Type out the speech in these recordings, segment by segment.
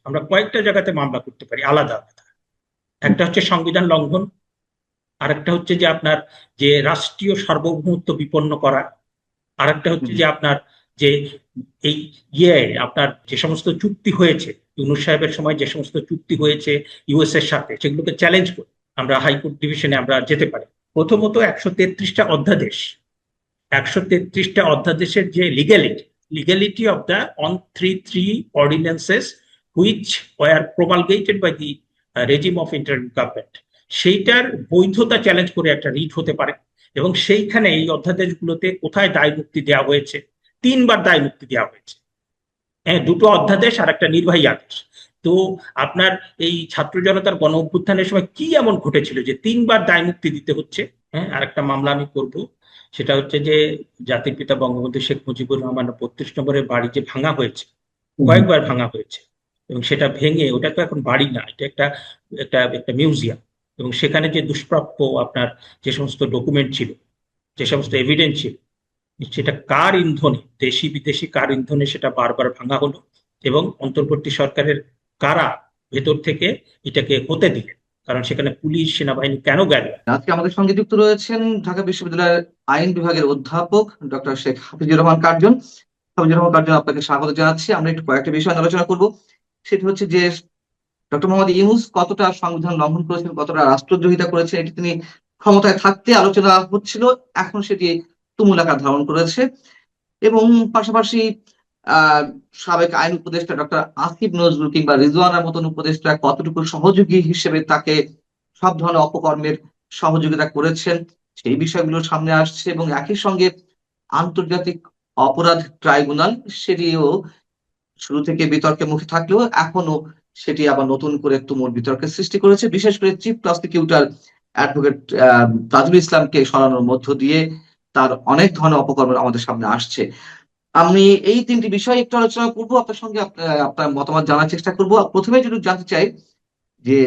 আমরা কয়েকটা জায়গাতে মামলা করতে পারি আলাদা আলাদা। একটা হচ্ছে সংবিধান লঙ্ঘন, আর একটা হচ্ছে যে আপনার যে রাষ্ট্রীয় সার্বভৌমত্ব বিপন্ন করা, আর একটা হচ্ছে যে আপনার যে এই আপনার যে সমস্ত চুক্তি হয়েছে ইউনূস সাহেবের সময়, যে সমস্ত চুক্তি হয়েছে ইউএস এর সাথে, সেগুলোকে চ্যালেঞ্জ করে আমরা হাইকোর্ট ডিভিশনে আমরা যেতে পারি। প্রথমত 133টা অধ্যাদেশ, 133টা অধ্যাদেশের যে legality of the 133 ordinances which were promulgated by the regime of interim government, সেইটার বৈধতা চ্যালেঞ্জ করে একটা রিট হতে পারে। এবং সেইখানে এই অধ্যাদেশগুলোতে কোথায় দায় মুক্তি দেওয়া হয়েছে, 3বার দায় মুক্তি দেওয়া হয়েছে। হ্যাঁ, 2টো অধ্যাদেশ আর একটা নির্বাহী আদেশ। তো আপনার এই ছাত্র জনতার গণ অভ্যুত্থানের সময় কি এমন ঘটেছিল যে 3বার দায় মুক্তি দিতে হচ্ছে? হ্যাঁ, আর একটা মামলা আমি করব, সেটা হচ্ছে যে জাতির পিতা বঙ্গবন্ধু শেখ মুজিবুর রহমানের 32 নম্বরের বাড়ি যে ভাঙা হয়েছে, কয়েকবার ভাঙা হয়েছে, এবং সেটা ভেঙে, ওটা তো এখন বাড়ি না, এটা একটা একটা একটা মিউজিয়াম, এবং সেখানে যে দুষ্প্রাপ্য আপনার যে সমস্ত ডকুমেন্ট ছিল, যে সমস্ত এভিডেন্স ছিল, সেটা কার ইন্ধনে, দেশি বিদেশি কার ইন্ধনে সেটা বারবার ভাঙা হলো, এবং অন্তর্বর্তী সরকারের কারা ভেতর থেকে এটাকে হতে দিলেন, কারণ সেখানে পুলিশ সেনাবাহিনী কেন গেল? আজকে আমাদের সঙ্গে যুক্ত রয়েছেন ঢাকা বিশ্ববিদ্যালয়ের আইন বিভাগের অধ্যাপক doctor Sheikh Hafizur Rahman Curzon. Hafizur Rahman Curzon, আপনাকে স্বাগত জানাচ্ছি। আমরা একটু কয়েকটা বিষয় আলোচনা করব। সেটা হচ্ছে যে ডক্টর মোহাম্মদ ইউনূস কতটা সংবিধান লঙ্ঘন করেছেন, কতটা রাষ্ট্রদ্রোহিতা করেছেন, এটি তিনি ক্ষমতায় থাকতে আলোচনা হচ্ছিল, এখন সেটি তুমুল আকার ধারণ করেছে। এবং পাশাপাশি সাবেক আইন উপদেষ্টা ডক্টর আসিফ নজরুল কিংবা রিজওয়ানার মতন উপদেষ্টা কতটুকু সহযোগী হিসেবে তাকে সব ধরনের অপকর্মের সহযোগিতা করেছেন, সেই বিষয়গুলো সামনে আসছে। এবং একই সঙ্গে আন্তর্জাতিক অপরাধ ট্রাইব্যুনাল, সেটিও শুরু থেকে বিতর্কের মুখে থাকলেও এখনো সেটি আবার নতুন করে তুমুল বিতর্কের সৃষ্টি করেছে, বিশেষ করে চিফ প্রসিকিউটর অ্যাডভোকেট তাজুল ইসলামকে সরানোর মধ্য দিয়ে তার অনেক ধরনের অপকর্ম আমাদের সামনে আসছে। আমি এই 3টি বিষয় একটু আলোচনা করবো আপনার সঙ্গে, আপনার মতামত জানার চেষ্টা করব। প্রথমে যদি জানতে চাই যে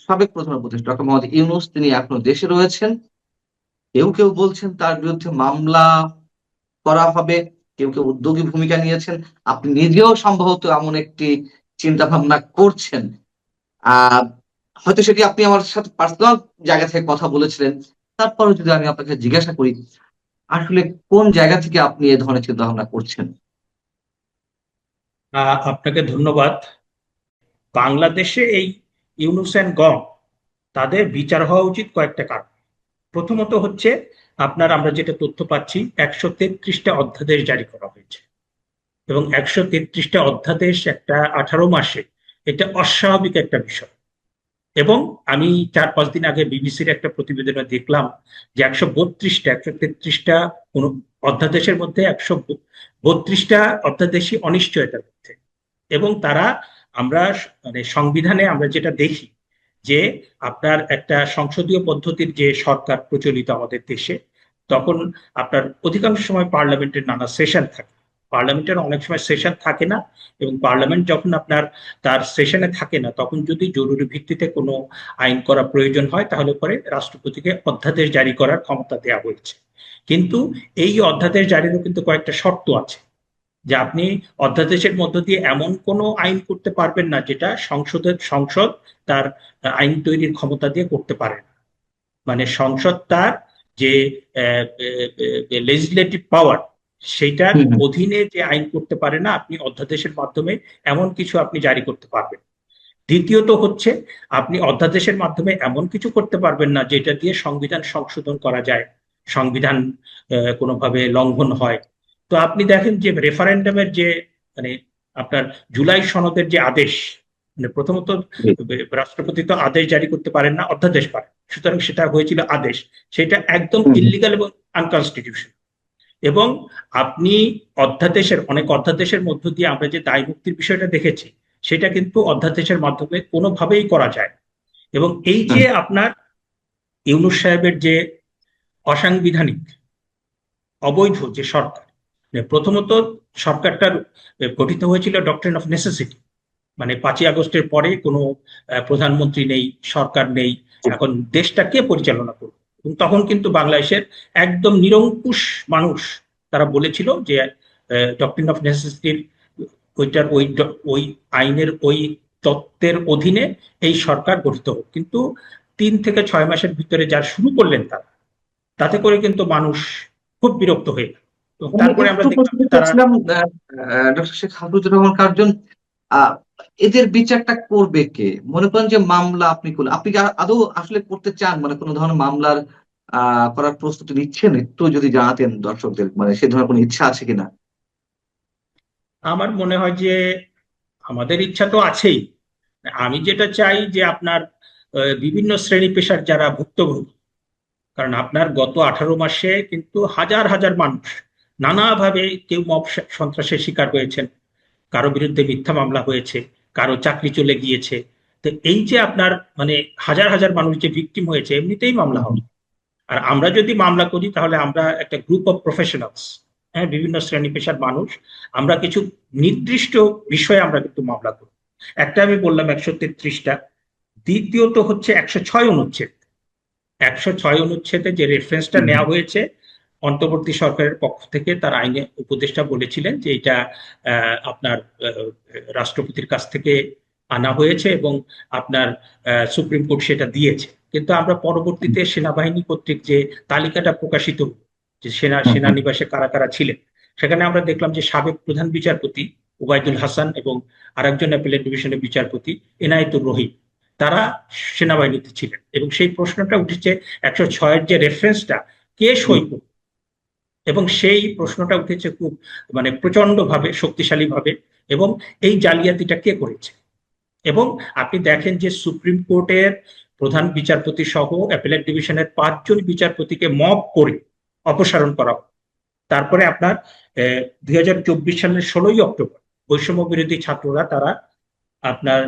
সাবেক প্রধান উপদেষ্টা ডক্টর মোহাম্মদ ইউনূস, তিনি এখনো দেশে রয়েছেন। কেউ কেউ বলছেন তার বিরুদ্ধে মামলা করা হবে, কেউ কেউ উদ্যোগী ভূমিকা নিয়েছেন, আপনি নিজেও সম্ভবত এমন একটি চিন্তা ভাবনা করছেন। হয়তো সেটি আপনি আমার সাথে পার্সোনাল জায়গা থেকে কথা বলেছিলেন। তারপরে যদি আমি আপনাকে জিজ্ঞাসা করি, আসলে কোন জায়গা থেকে আপনি এ ধরনের চিন্তা ভাবনা করছেন? আপনাকে ধন্যবাদ। বাংলাদেশে এই ইউনূস এন্ড গং, তাদের বিচার হওয়া উচিত কয়েকটা কারণ। প্রথমত হচ্ছে আপনার, আমরা যেটা তথ্য পাচ্ছি, 133টা অধ্যাদেশ জারি করা হয়েছে, এবং 133টা অধ্যাদেশ একটা 18 মাসে, এটা অস্বাভাবিক একটা বিষয়। এবং আমি 4-5 দিন আগে বিবিসির একটা প্রতিবেদনে দেখলাম যে 133টা অধ্যাদেশের মধ্যে 132টা অধ্যাদেশই অনিশ্চয়তার মধ্যে। এবং তারা, আমরা মানে সংবিধানে আমরা যেটা দেখি যে আপনার একটা সংসদীয় পদ্ধতির যে সরকার প্রচলিত আমাদের দেশে, তখন আপনার অধিকাংশ সময় পার্লামেন্টের নানা সেশন থাকে, পার্লামেন্টের অনেক সময় সেশন থাকে না, এবং পার্লামেন্ট যখন আপনার তার সেশনে থাকে না, তখন যদি জরুরি ভিত্তিতে কোনো আইন করা প্রয়োজন হয়, তাহলে পরে রাষ্ট্রপতিকে অধ্যাদেশ জারি করার ক্ষমতা দেওয়া হয়েছে। কিন্তু এই অধ্যাদেশ জারিরও কিন্তু কয়েকটা শর্ত আছে, যে আপনি অধ্যাদেশের মধ্য দিয়ে এমন কোনো আইন করতে পারবেন না যেটা সংসদ তার আইন তৈরির ক্ষমতা দিয়ে করতে পারে না। মানে সংসদ তার যে লেজিসলেটিভ পাওয়ার, সেইটার অধীনে যে আইন করতে পারে না, আপনি অধ্যাদেশের মাধ্যমে এমন কিছু আপনি জারি করতে পারবেন। দ্বিতীয়ত হচ্ছে, আপনি অধ্যাদেশের মাধ্যমে এমন কিছু করতে পারবেন না যেটা দিয়ে সংবিধান সংশোধন করা যায়, সংবিধান কোনোভাবে লঙ্ঘন হয়। তো আপনি দেখেন যে রেফারেন্ডামের যে মানে আপনার জুলাই সনদের যে আদেশ, মানে প্রথমত রাষ্ট্রপতি তো আদেশ জারি করতে পারেন না, অধ্যাদেশ পারেন, সুতরাং সেটা হয়েছিল আদেশ, সেটা একদম ইল্লিগাল এবং আনকনস্টিটিউশনাল। এবং আপনি অনেক অধ্যাদেশের মধ্য দিয়ে আমরা যে দায় মুক্তির বিষয়টা দেখেছি, সেটা কিন্তু অধ্যাদেশের মাধ্যমে কোনোভাবেই করা যায়। এবং এই যে আপনার ইউনূস সাহেবের যে অসাংবিধানিক অবৈধ যে সরকার, প্রথমত সরকারটার গঠিত হয়েছিল ডক্ট্রিন অফ নেসেসিটি, মানে 5ই আগস্টের পরে কোনো প্রধানমন্ত্রী নেই, সরকার নেই, এখন দেশটা কে পরিচালনা করবে? এবং তখন কিন্তু বাংলাদেশের একদম নিরঙ্কুশ মানুষ, তারা বলেছিল যে ডক্ট্রিন অফ নেসেসিটির ওইটার ওই আইনের ওই তত্ত্বের অধীনে এই সরকার গঠিত হোক। কিন্তু 3 থেকে 6 মাসের ভিতরে যা শুরু করলেন তারা, তাতে করে কিন্তু মানুষ খুব বিরক্ত হয়ে গেল। এবং আমি তারপরে আমরা একটু প্রশ্ন দেখলাম যে করতে তারা, চাচ্ছিলাম, ডক্টর শেখ হাফিজুর রহমান কার্জন, আহ, এদের বিচারটা করবে কে? মনে করেন যে মামলা আপনি করলেন, আপনি কি আদৌ আসলে করতে চান, মানে কোনো ধরনের মামলার করার প্রস্তুতি নিচ্ছেন? একটু যদি জানাতেন দর্শকদের, মানে সে ধরনের কোনো ইচ্ছা আছে কিনা। আমার মনে হয় যে আমাদের ইচ্ছা তো আছেই। আমি যেটা চাই যে আপনার বিভিন্ন শ্রেণী পেশার যারা ভুক্তভোগী, কারণ আপনার গত 18 মাসে কিন্তু হাজার হাজার মানুষ নানাভাবে, কেউ মব সন্ত্রাসের শিকার হয়েছেন, কারো বিরুদ্ধে মিথ্যা মামলা হয়েছে, কারো চাকরি চলে গিয়েছে। তো এই যে আপনার মানে হাজার হাজার মানুষ যে ভিকটিম হয়েছে, এমনিতেই মামলা হবে। আর আমরা যদি মামলা করি তাহলে আমরা একটা গ্রুপ অফ প্রফেশনালস, হ্যাঁ, বিভিন্ন শ্রেণী পেশার মানুষ, আমরা কিছু নির্দিষ্ট বিষয়ে আমরা কিন্তু মামলা করি। একটা আমি বললাম 133টা, দ্বিতীয়ত হচ্ছে 106 অনুচ্ছেদ। 106 অনুচ্ছেদে যে রেফারেন্সটা হুম, নেওয়া হয়েছে, অন্তর্বর্তী সরকারের পক্ষ থেকে তার আইনে উপদেষ্টা বলেছিলেন যে এটা আপনার রাষ্ট্রপতির কাছ থেকে আনা হয়েছে এবং আপনার সুপ্রিম কোর্ট সেটা দিয়েছে। কিন্তু আমরা পরবর্তীতে সেনাবাহিনী কর্তৃক যে তালিকাটা প্রকাশিত হলো, যে হুম, হুম, সেনানিবাসে কারা কারা ছিলেন, সেখানে আমরা দেখলাম যে সাবেক প্রধান বিচারপতি ওবায়দুল হাসান এবং আরেকজন অ্যাপিলেট ডিভিশনের বিচারপতি এনায়েতুর রহিম, তারা সেনাবাহিনীতে ছিলেন। এবং সেই প্রশ্নটা উঠেছে 106-এর যে রেফারেন্সটা কে হুম, সই করবে, এবং সেই প্রশ্নটা উঠেছে খুব মানে প্রচন্ড ভাবে, শক্তিশালী ভাবে, এবং এই জালিয়াতিটা কে করেছে। এবং আপনি দেখেন যে সুপ্রিম কোর্টের প্রধান বিচারপতি সহ অ্যাপিলেট ডিভিশনের 5 জন বিচারপতিকে মব করে অপসারণ করা হয়। তারপরে আপনার 2024 সালের 16ই অক্টোবর বৈষম্য বিরোধী ছাত্ররা তারা আপনার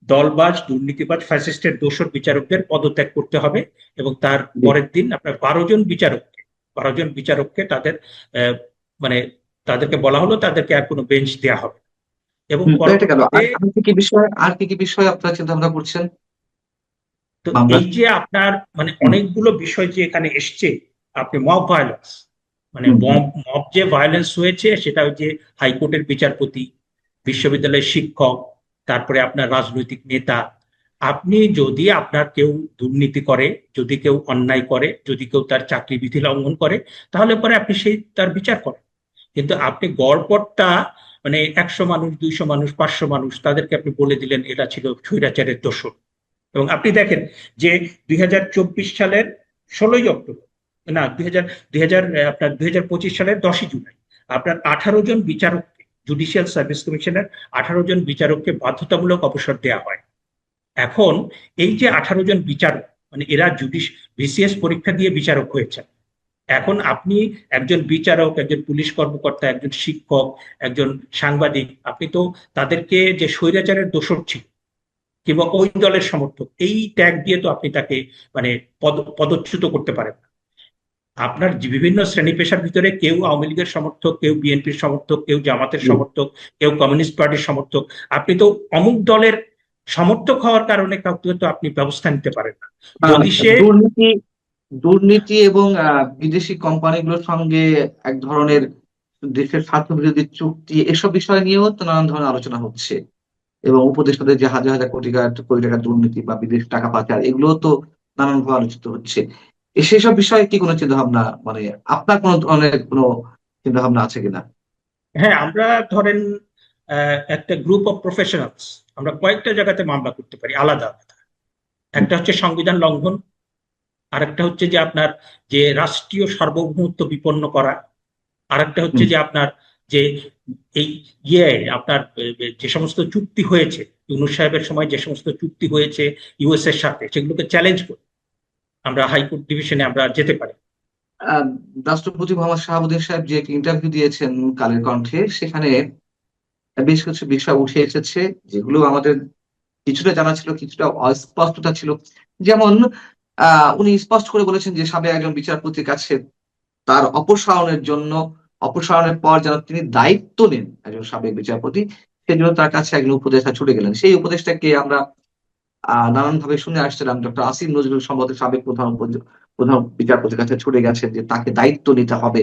দলবাজ, দুর্নীতিবাজ, ফ্যাসিস্টের দোসর বিচারকদের পদত্যাগ করতে হবে, এবং তার জি। পরের দিন আপনার 12 জন বিচারককে তাদের আহ, মানে তাদেরকে বলা হলো তাদেরকে আর কোনো বেঞ্চ দেওয়া হবে না। এবং তো এটা গেল, পরবর্তীতে, আর কি কি বিষয় আপনারা চিন্তা ভাবনা করছেন তো মামলার? এই যে আপনার মানে হুম, অনেকগুলো বিষয় যে এখানে এসছে, আপনি মব ভায়োলেন্স, মানে হুম, হুম, মব যে ভায়োলেন্স হয়েছে সেটা হচ্ছে হাইকোর্টের বিচারপতি, বিশ্ববিদ্যালয়ের শিক্ষক, তারপরে আপনার রাজনৈতিক নেতা। আপনি যদি আপনার কেউ দুর্নীতি করে, যদি কেউ অন্যায় করে, যদি কেউ তার চাকরি বিধি লঙ্ঘন করে, তাহলে পরে আপনি সেই তার বিচার করেন। কিন্তু আপনি গড়পড়তা মানে 100 মানুষ, 200 মানুষ, 500 মানুষ, তাদেরকে আপনি বলে দিলেন এরা ছিল স্বৈরাচারের দোষর। এবং আপনি দেখেন যে 2024 সালের 16ই অক্টোবর, না 2000 আপনার 2025 সালের 10ই জুলাই আপনার 18 জন বিচারককে, জুডিশিয়াল সার্ভিস কমিশনের 18 জন বিচারককে বাধ্যতামূলক অবসর দেওয়া হয়। এখন এই যে 18 জন বিচারক, মানে এরা বিসিএস পরীক্ষা দিয়ে বিচারক হয়েছেন। এখন আপনি একজন বিচারক, একজন পুলিশ কর্মকর্তা, একজন শিক্ষক, একজন সাংবাদিক, আপনি তো তাদেরকে যে স্বৈরাচারের দোষর ছিল কিংবা ওই দলের সমর্থক, এই ট্যাগ দিয়ে তো আপনি তাকে মানে পদচ্যুত করতে পারেন না। আপনার যে বিভিন্ন শ্রেণী পেশার ভিতরে কেউ আওয়ামী লীগের সমর্থক, কেউ বিএনপির সমর্থক, কেউ জামাতের জি। সমর্থক, কেউ কমিউনিস্ট পার্টির সমর্থক, আপনি তো অমুক দলের সমর্থক হওয়ার কারণে কাউকে তো আপনি ব্যবস্থা নিতে পারেন না আহ, যদি সে, দুর্নীতি দুর্নীতি এবং বিদেশি কোম্পানিগুলোর সঙ্গে এক ধরনের দেশের স্বার্থ বিরোধী চুক্তি, এসব বিষয় নিয়েও তো নানান ধরনের আলোচনা হচ্ছে। এবং উপদেষ্টাদের যে হাজার হাজার কোটি টাকা দুর্নীতি বা বিদেশ টাকা পাচার, এগুলো তো নানানভাবে আলোচিত হচ্ছে। সেসব বিষয়ে কি কোনো চিন্তা ভাবনা, মানে আপনার কোনো ধরনের কোনো চিন্তা ভাবনা আছে কিনা? হ্যাঁ, আমরা ধরেন একটা গ্রুপ অফ প্রফেশনালস, আমরা কয়েকটা জায়গাতে মামলা করতে পারি আলাদা আলাদা। একটা হচ্ছে সংবিধান লঙ্ঘন, আরেকটা হচ্ছে যে আপনার যে রাষ্ট্রীয় সার্বভৌমত্ব বিপন্ন করা, আরেকটা হচ্ছে হুম। যে আপনার যে এই ইয়ে আপনার যে সমস্ত চুক্তি হয়েছে, ইউনূস সাহেবের সময় যে সমস্ত চুক্তি হয়েছে ইউএস এর সাথে, সেগুলোকে চ্যালেঞ্জ করে আমরা হাইকোর্ট ডিভিশনে আমরা যেতে পারি। আহ, রাষ্ট্রপতি মোহাম্মদ শাহাবুদ্দিন সাহেব যে ইন্টারভিউ দিয়েছেন কালের কণ্ঠে, সেখানে বেশ কিছু বিষয় উঠে এসেছে যেগুলো আমাদের কিছুটা জানা ছিল, কিছুটা অস্পষ্টতা ছিল। যেমন উনি স্পষ্ট করে বলেছেন যে সাবেক একজন বিচারপতির কাছে তার অপসারণের পর যেন তিনি দায়িত্ব নেন, একজন সাবেক বিচারপতি, সেজন্য তার কাছে একজন উপদেষ্টা ছুটে গেলেন। সেই উপদেষ্টাকে আমরা নানান ভাবে শুনে আসছিলাম, ডক্টর আসিম নজরুল সম্ভবত সাবেক প্রধান বিচারপতির কাছে ছুটে গেছেন যে তাকে দায়িত্ব নিতে হবে,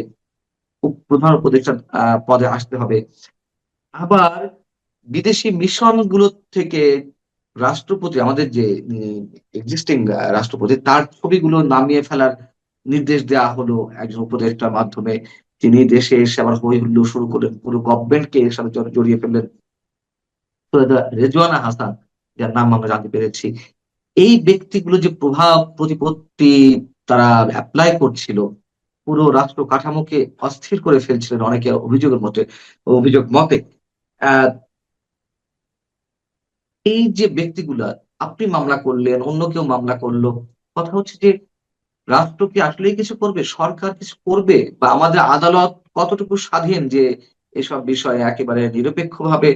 প্রধান উপদেষ্টা পদে আসতে হবে। আবার বিদেশি মিশনগুলো থেকে রাষ্ট্রপতি, আমাদের যে এক্সিস্টিং রাষ্ট্রপতি, তার ছবিগুলো নামিয়ে ফেলার নির্দেশ দেওয়া হলো একজন উপদেষ্টার মাধ্যমে। তিনি দেশে এসে আবার হই হুল্লোড় শুরু করলেন, পুরো গভর্নমেন্টকে এর সাথে জড়িয়ে ফেললেন। সৈয়দা রেজওয়ানা হাসান, যার নাম আমরা জানতে পেরেছি, এই ব্যক্তিগুলো যে প্রভাব প্রতিপত্তি তারা অ্যাপ্লাই করছিল, পুরো রাষ্ট্র কাঠামোকে অস্থির করে ফেলছিলেন অনেকে অভিযোগ মতে। আহ, এই যে ব্যক্তিগুলা, আপনি মামলা করলেন, অন্য কেউ মামলা করলো, কথা হচ্ছে যে রাষ্ট্র কি আসলেই কিছু করবে, সরকার কিছু করবে, বা আমাদের আদালত কতটুকু স্বাধীন যে এসব বিষয়ে একেবারে নিরপেক্ষভাবে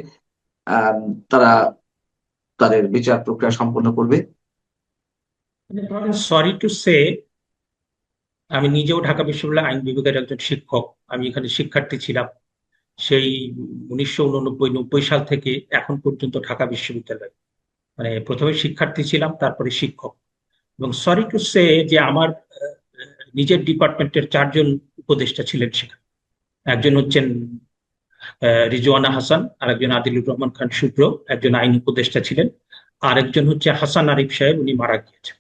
আহ তারা তাদের বিচার প্রক্রিয়া সম্পন্ন করবে? মানে ধরেন, সরি টু সে, আমি নিজেও ঢাকা বিশ্ববিদ্যালয়ের আইন বিভাগের একজন শিক্ষক। আমি এখানে শিক্ষার্থী ছিলাম সেই 1989-90 সাল থেকে এখন পর্যন্ত ঢাকা বিশ্ববিদ্যালয়, মানে প্রথমে শিক্ষার্থী ছিলাম, তারপরে শিক্ষক। এবং সরি টু সে যে আমার নিজের ডিপার্টমেন্টের 4 জন উপদেষ্টা ছিলেন সেখানে। একজন হচ্ছেন রিজওয়ানা হাসান, আরেকজন আদিলুর রহমান খান শুভ্র, একজন আইন উপদেষ্টা ছিলেন, আরেকজন হচ্ছে হাসান আরিফ সাহেব, উনি মারা গিয়েছেন।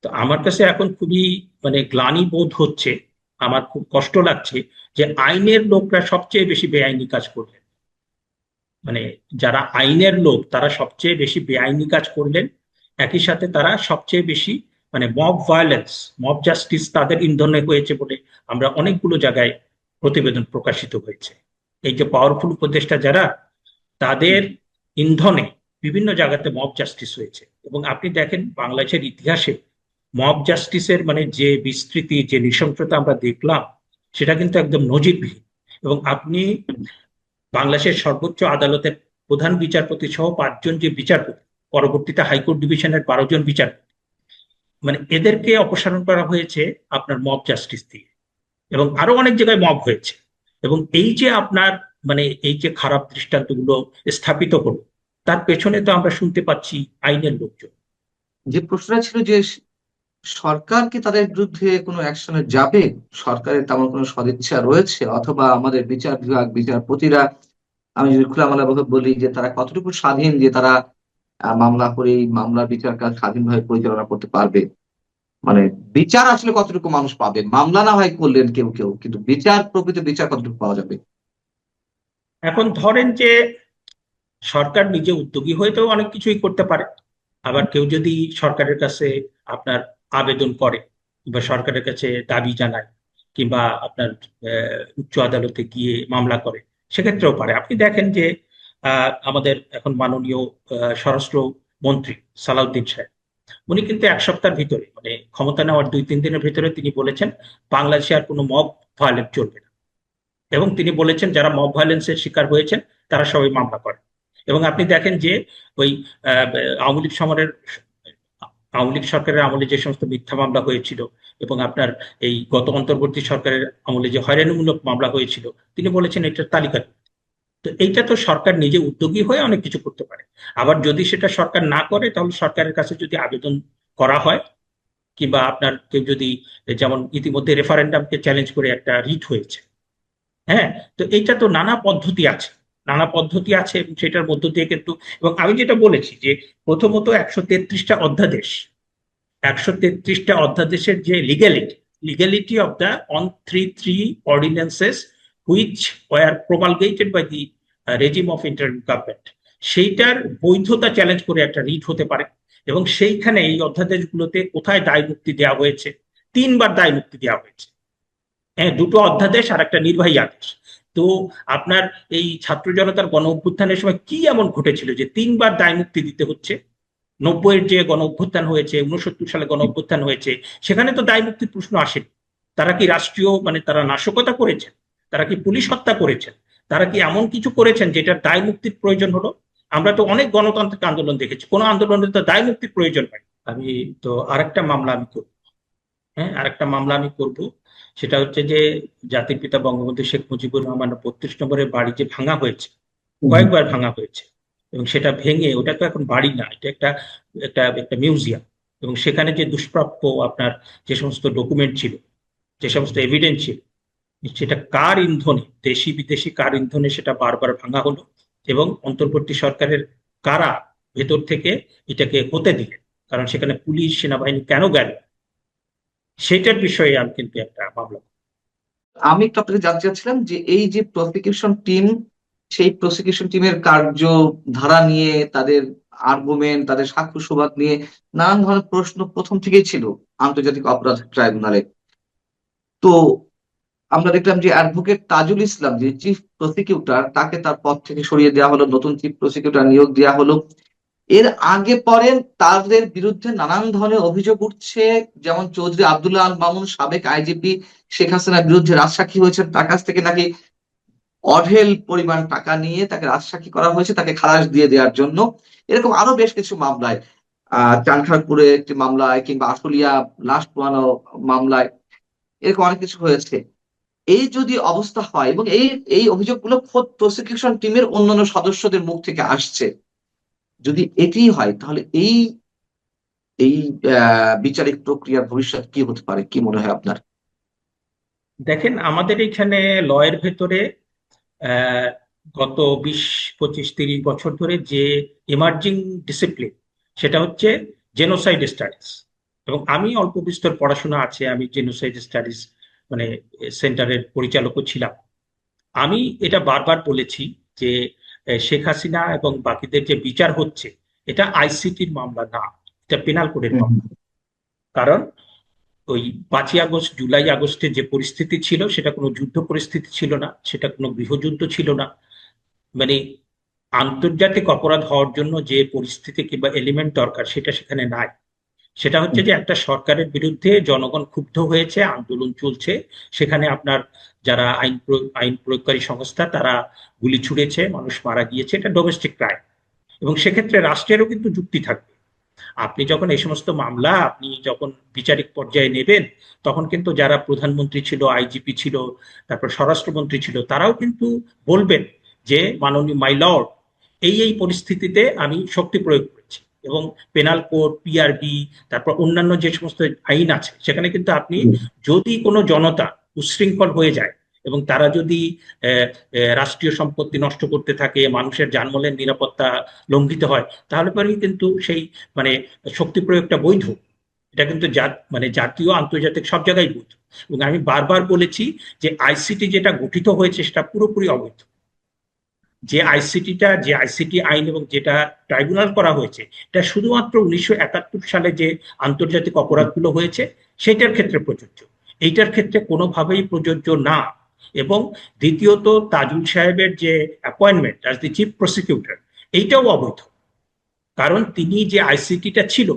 তো আমার কাছে এখন খুবই মানে গ্লানি বোধ হচ্ছে, আমার খুব কষ্ট লাগছে যে আইনের লোকরা সবচেয়ে বেশি বেআইনি কাজ করলেন। মানে যারা আইনের লোক তারা সবচেয়ে বেশি বেআইনি কাজ করলেন, একই সাথে তারা সবচেয়ে বেশি মানে মব ভায়োলেন্স, মব জাস্টিস তাদের ইন্ধনে হয়েছে বলে আমরা অনেকগুলো জায়গায় প্রতিবেদন প্রকাশিত হয়েছে। এই যে পাওয়ারফুল উপদেষ্টা যারা, তাদের ইন্ধনে বিভিন্ন জায়গাতে মব জাস্টিস হয়েছে। এবং আপনি দেখেন বাংলাদেশের ইতিহাসে মব জাস্টিসের মানে যে বিস্তৃতি, যে নৃশংসতা আমরা দেখলাম, সেটা কিন্তু একদম নজিরবিহীন। এবং আপনি বাংলাদেশের সর্বোচ্চ আদালতের প্রধান বিচারপতি সহ 5 জন যে বিচারপতি, পরবর্তীতে হাইকোর্ট ডিভিশনের 12 জন বিচারপতি, মানে এদেরকে অপসারণ করা হয়েছে আপনার মব জাস্টিস দিয়ে। এবং আরো অনেক জায়গায় মব হয়েছে। এবং এই যে আপনার মানে এই যে খারাপ দৃষ্টান্তগুলো স্থাপিত হলো, তার পেছনে তো আমরা শুনতে পাচ্ছি আইনের লোকজন। যে প্রশ্নটা ছিল যে সরকার কি তাদের বিরুদ্ধে কোনো অ্যাকশনে যাবে, সরকারের তেমন কোনো সদিচ্ছা রয়েছে, অথবা আমাদের বিচার বিভাগ, বিচারপতিরা, আমি যদি খোলামেলা ভাবে বলি যে তারা কতটুকু স্বাধীন যে তারা মামলা করে এই মামলার বিচার কাজ স্বাধীনভাবে পরিচালনা করতে পারবে? মানে বিচার আসলে কতটুকু মানুষ পাবে? মামলা না হয় করলেন কেউ কেউ, কিন্তু বিচার, প্রকৃত বিচার কতটুকু পাওয়া যাবে? এখন ধরেন যে সরকার নিজে উদ্যোগী হয়ে তো অনেক কিছুই করতে পারে। আবার কেউ যদি সরকারের কাছে আপনার আবেদন করে, কিংবা সরকারের কাছে দাবি জানায়, কিংবা আপনার উচ্চ আদালতে গিয়ে মামলা করে, সেক্ষেত্রেও পারে। আপনি দেখেন যে আমাদের এখন মাননীয় স্বরাষ্ট্র মন্ত্রী সালাউদ্দিন সাহেব, উনি কিন্তু 1 সপ্তাহের ভিতরে মানে ক্ষমতা নেওয়ার 2-3 দিনের ভিতরে তিনি বলেছেন বাংলাদেশে আর কোনো মব ভায়োলেন্স চলবে না। এবং তিনি বলেছেন যারা মব ভায়োলেন্সের শিকার হয়েছেন তারা সবাই মামলা করে। এবং আপনি দেখেন যে ওই আওয়ামী লীগ সমরের আওয়ামী লীগ সরকারের আমলে যে সমস্ত মিথ্যা মামলা হয়েছিল, এবং আপনার এই গত অন্তর্বর্তী সরকারের আমলে যে হয়রানিমূলক মামলা হয়েছিল, তিনি বলেছেন এটার তালিকা। তো এইটা তো সরকার নিজে উদ্যোগী হয়ে অনেক কিছু করতে পারে। আবার যদি সেটা সরকার না করে, তাহলে সরকারের কাছে যদি আবেদন করা হয়, কিংবা আপনার কেউ যদি, যেমন ইতিমধ্যে রেফারেন্ডামকে চ্যালেঞ্জ করে একটা রিট হয়েছে, হ্যাঁ, তো এইটা তো নানা পদ্ধতি আছে, নানা পদ্ধতি আছে, এবং সেটার মধ্য দিয়ে কিন্তু, এবং আমি যেটা বলেছি যে প্রথমত 133টা অধ্যাদেশের যে legality of the on 3 ordinances which were promulgated by the regime of interim government, সেইটার বৈধতা চ্যালেঞ্জ করে একটা রিট হতে পারে। এবং সেইখানে এই অধ্যাদেশগুলোতে কোথায় দায় মুক্তি দেওয়া হয়েছে, 3বার দায় মুক্তি দেওয়া হয়েছে। হ্যাঁ, 2টো অধ্যাদেশ আর একটা নির্বাহী আদেশ। তো আপনার এই ছাত্র জনতার গণ অভ্যুত্থানের সময় কি এমন ঘটেছিল যে 3বার দায় মুক্তি দিতে হচ্ছে? 90-এর যে গণ অভ্যুত্থান হয়েছে, 69 সালে গণ অভ্যুত্থান হয়েছে, সেখানে তো দায় মুক্তির প্রশ্ন আসেনি। তারা কি রাষ্ট্রীয় মানে তারা নাশকতা করেছেন, তারা কি পুলিশ হত্যা করেছেন, তারা কি এমন কিছু করেছেন যেটার দায় মুক্তির প্রয়োজন হলো? আমরা তো অনেক গণতান্ত্রিক আন্দোলন দেখেছি, কোনো আন্দোলনের তো দায় মুক্তির প্রয়োজন হয়। আমি তো আরেকটা মামলা আমি করব। হ্যাঁ, আরেকটা মামলা আমি করব। সেটা হচ্ছে যে জাতির পিতা বঙ্গবন্ধু শেখ মুজিবুর রহমানের 32 নম্বরের বাড়ি যে ভাঙা হয়েছে, কয়েকবার ভাঙা হয়েছে, এবং সেটা ভেঙে, ওটা তো এখন বাড়ি না, এটা একটা একটা একটা মিউজিয়াম। এবং সেখানে যে দুষ্প্রাপ্য আপনার যে সমস্ত ডকুমেন্ট ছিল, যে সমস্ত এভিডেন্স ছিল, সেটা কার ইন্ধনে, দেশি বিদেশি কার ইন্ধনে সেটা বারবার ভাঙা হলো, এবং অন্তর্বর্তী সরকারের কারা ভেতর থেকে এটাকে হতে দিলেন, কারণ সেখানে পুলিশ সেনাবাহিনী কেন গেল, সেটার বিষয়ে আমি কিন্তু একটা মামলা। আমি একটু আপনাকে জানতে চাচ্ছিলাম যে এই যে প্রসিকিউশন টিম, সেই প্রসিকিউশন টিমের কার্যধারা নিয়ে, তাদের আর্গুমেন্ট, তাদের সাক্ষ্য সুবাদ নিয়ে নানান ধরনের প্রশ্ন প্রথম থেকেই ছিল আন্তর্জাতিক অপরাধ ট্রাইব্যুনালে। তো আমরা দেখলাম যে অ্যাডভোকেট তাজুল ইসলাম, যে চিফ প্রসিকিউটর, তাকে তার পদ থেকে সরিয়ে দেওয়া হলো, নতুন চিফ প্রসিকিউটর নিয়োগ দেওয়া হলো। এর আগে পরে তাদের বিরুদ্ধে নানান ধরনের অভিযোগ উঠছে, যেমন চৌধুরী আব্দুল্লাহ আল মামুন, সাবেক আইজিপি, শেখ হাসিনার বিরুদ্ধে রাজসাক্ষী হয়েছেন, তার কাছ থেকে নাকি অঢেল পরিমাণ টাকা নিয়ে তাকে রাজসাক্ষী করা হয়েছে তাকে খালাস দিয়ে দেওয়ার জন্য। এরকম আরো বেশ কিছু মামলায়, চানখারপুরে একটি মামলায়, কিংবা আশুলিয়া লাশ পোয়ানো মামলায়, এরকম অনেক কিছু হয়েছে। এই যদি অবস্থা হয়, এবং এই এই অভিযোগগুলো খোদ প্রসিকিউশন টিমের অন্যান্য সদস্যদের মুখ থেকে আসছে, যদি এটি হয়, তাহলে এই এই বিচারিক প্রক্রিয়ার ভবিষ্যৎ কি হতে পারে, কি মনে হয় আপনার? দেখেন, আমাদের এখানে লয়ের ভেতরে আহ, গত 20, 25, 30 বছর ধরে যে এমার্জিং ডিসিপ্লিন, সেটা হচ্ছে জেনোসাইড স্টাডিজ। এবং আমি অল্প বিস্তর পড়াশোনা আছে, আমি জেনোসাইড স্টাডিজ মানে সেন্টারের পরিচালকও ছিলাম। আমি এটা বারবার বলেছি যে শেখ হাসিনা এবং বাকিদের যে বিচার হচ্ছে, এটা আইসিটির মামলা না, এটা পেনাল কোডের হুম, মামলা। কারণ ওই 5ই আগস্ট, জুলাই আগস্টে যে পরিস্থিতি ছিল, সেটা কোনো যুদ্ধ পরিস্থিতি ছিল না, সেটা কোনো গৃহযুদ্ধ ছিল না। মানে আন্তর্জাতিক অপরাধ হওয়ার জন্য যে পরিস্থিতি কিংবা এলিমেন্ট দরকার, সেটা সেখানে নাই। সেটা হচ্ছে হুম, যে একটা সরকারের বিরুদ্ধে জনগণ ক্ষুব্ধ হয়েছে, আন্দোলন চলছে, সেখানে আপনার যারা আইন প্রয়োগকারী সংস্থা, তারা গুলি ছুড়েছে, মানুষ মারা গিয়েছে, এটা ডোমেস্টিক ক্রাইম। এবং সেক্ষেত্রে রাষ্ট্রেরও কিন্তু যুক্তি থাকবে। আপনি যখন এই সমস্ত মামলা আপনি যখন বিচারিক পর্যায়ে নেবেন, তখন কিন্তু যারা প্রধানমন্ত্রী ছিল, আইজিপি ছিল, তারপর স্বরাষ্ট্রমন্ত্রী ছিল, তারাও কিন্তু বলবেন যে মাননীয় মাই লর্ড, এই পরিস্থিতিতে আমি শক্তি প্রয়োগ করেছি। এবং পেনাল কোড, পিআরবি, তারপর অন্যান্য যে সমস্ত আইন আছে, সেখানে কিন্তু আপনি হুম, যদি কোনো জনতা উচ্ছৃঙ্খল হয়ে যায় এবং তারা যদি রাষ্ট্রীয় সম্পত্তি নষ্ট করতে থাকে, মানুষের জানমালের নিরাপত্তা লঙ্ঘিত হয়, তাহলে পরেই কিন্তু সেই মানে শক্তি প্রয়োগটা বৈধ। এটা কিন্তু মানে জাতীয় আন্তর্জাতিক সব জায়গায় বৈধ। এবং আমি বারবার বলেছি যে আইসিটি যেটা গঠিত হয়েছে, সেটা পুরোপুরি অবৈধ। যে আইসিটি আইন এবং যেটা ট্রাইব্যুনাল করা হয়েছে, এটা শুধুমাত্র 1971 সালে যে আন্তর্জাতিক অপরাধগুলো হয়েছে, সেটার ক্ষেত্রে প্রযোজ্য, এইটার ক্ষেত্রে কোনোভাবেই প্রযোজ্য না। এবং দ্বিতীয়ত, তাজুল সাহেবের যে appointment as the chief prosecutor, এইটাও অবৈধ। কারণ তিনি যে আইসিটিটা ছিল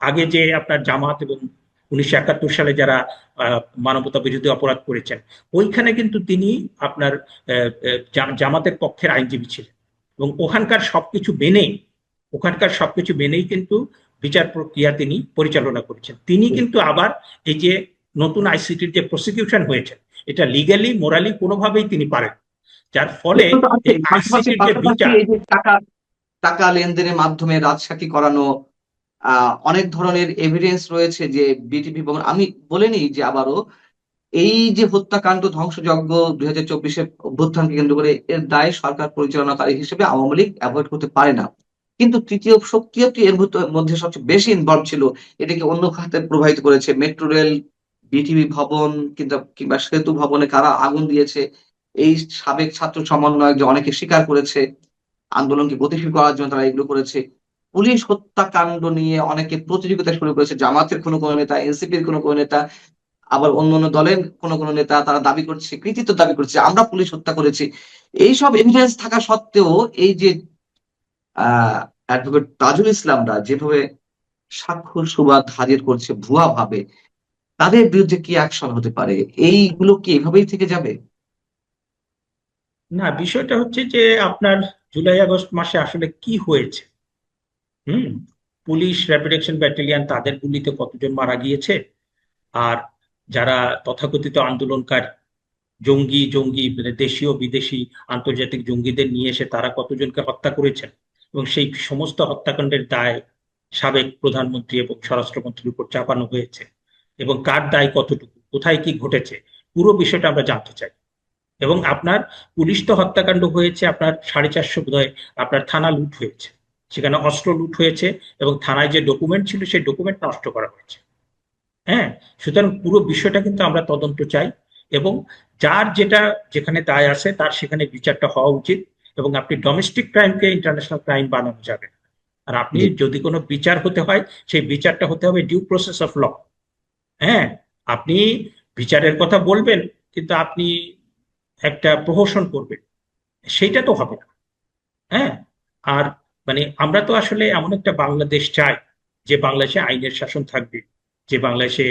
আগে, যে আপনার জামাত এবং 1971 সালে যারা মানবতা বিরোধী অপরাধ করেছেন, ওইখানে কিন্তু তিনি আপনার জামাতের পক্ষের আইনজীবী ছিলেন। এবং ওখানকার সবকিছু মেনেই কিন্তু বিচার প্রক্রিয়া তিনি পরিচালনা করেছেন। তিনি হুম। কিন্তু আবার এই যে নতুন আইসিটির যে প্রসিকিউশন হয়েছে, এটা লিগালি মোরালি কোনোভাবেই তিনি পারেন। যার ফলে এগুলো তো আছে, এই পাশাপাশি আইসিটির যে পাশাপাশি বিচার। এই যে টাকা টাকা লেনদেনের মাধ্যমে রাজসাক্ষী করানো, অনেক ধরনের এভিডেন্স রয়েছে যে বিটিভি ভবন, আমি বলিনি যে আবারও, এই যে হত্যাকাণ্ড, ধ্বংসযজ্ঞ, 2024-এর অভ্যুত্থানকে কেন্দ্র করে, এর দায় সরকার পরিচালনাকারী হিসেবে আওয়ামী লীগ অ্যাভয়েড করতে পারে না। কিন্তু তৃতীয় শক্তিও কি এর মধ্যে সবচেয়ে বেশি ইনভলভ ছিল, এটাকে অন্য খাতে প্রভাবিত করেছে। মেট্রো রেল, বিটিভি ভবন, কিংবা সেতু ভবনে কারা আগুন দিয়েছে, এই সাবেক ছাত্র সমন্বয়ক যে অনেকে স্বীকার করেছে আন্দোলনকে গতিশীল করার জন্য তারা এগুলো করেছে। পুলিশ হত্যাকাণ্ড নিয়ে অনেকে প্রতিযোগিতা শুরু করেছে, জামাতের কোনো কোনো নেতা, এনসিপির কোনো কোনো নেতা, আবার অন্যান্য দলের কোনো কোনো নেতা, তারা দাবি করছে, কৃতিত্ব দাবি করছে, আমরা পুলিশ হত্যা করেছি। এইসব এভিডেন্স থাকা সত্ত্বেও এই যে অ্যাডভোকেট তাজুল ইসলামরা যেভাবে সাক্ষ্য সুবাদ হাজির করছে ভুয়া ভাবে, তাদের বিরুদ্ধে কি অ্যাকশন হতে পারে? এইগুলো কি এভাবেই থেকে যাবে? না, বিষয়টা হচ্ছে যে আপনার জুলাই-আগস্ট মাসে আসলে কি হয়েছে। হুম পুলিশ, র্যাপিড অ্যাকশন ব্যাটালিয়ন, তাদের গুলিতে কতজন মারা গিয়েছে, আর যারা তথাকথিত আন্দোলনকারী জঙ্গি জঙ্গি মানে দেশীয় বিদেশি আন্তর্জাতিক জঙ্গিদের নিয়ে এসে তারা কতজনকে হত্যা করেছেন, এবং সেই সমস্ত হত্যাকাণ্ডের দায় সাবেক প্রধানমন্ত্রী এবং স্বরাষ্ট্রমন্ত্রীর উপর চাপানো হয়েছে, এবং কার দায় কতটুকু, কোথায় কি ঘটেছে, পুরো বিষয়টা আমরা জানতে চাই। এবং আপনার পুলিশ তো হত্যাকাণ্ড হয়েছে, আপনার 450 বোধহয় আপনার থানা লুট হয়েছে, সেখানে অস্ত্র লুট হয়েছে এবং থানায় যে ডকুমেন্ট ছিল সেই ডকুমেন্ট নষ্ট করা হয়েছে। হ্যাঁ, সুতরাং পুরো বিষয়টা কিন্তু আমরা তদন্ত চাই এবং যার যেটা যেখানে দায় আছে তার সেখানে বিচারটা হওয়া উচিত। এবং আপনি ডোমেস্টিক ক্রাইমকে ইন্টারন্যাশনাল ক্রাইম বানানো যাবে না। আর আপনি জি। যদি কোনো বিচার হতে হয়, সেই বিচারটা হতে হবে ডিউ প্রসেস অফ ল। হ্যাঁ, আপনি বিচারের কথা বলবেন কিন্তু আপনি একটা প্রহসন করবেন, সেইটা তো হবে না। হ্যাঁ, আর মানে আমরা তো আসলে এমন একটা বাংলাদেশ চাই যে বাংলাদেশে আইনের শাসন থাকবে, যে বাংলাদেশে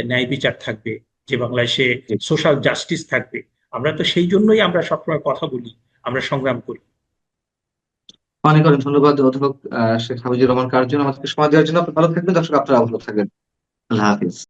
ন্যায় বিচার থাকবে, যে বাংলাদেশে জি। সোশ্যাল জাস্টিস থাকবে। আমরা তো সেই জন্যই আমরা সবসময় কথা বলি, আমরা সংগ্রাম করি। অনেক অনেক ধন্যবাদ অধ্যাপক শেখ হাফিজুর রহমান কার্জন আমাদেরকে সময় দেওয়ার জন্য। আপনি ভালো থাকবেন, দর্শক আপনারা ভালো থাকবেন। আল্লাহ হাফিজ।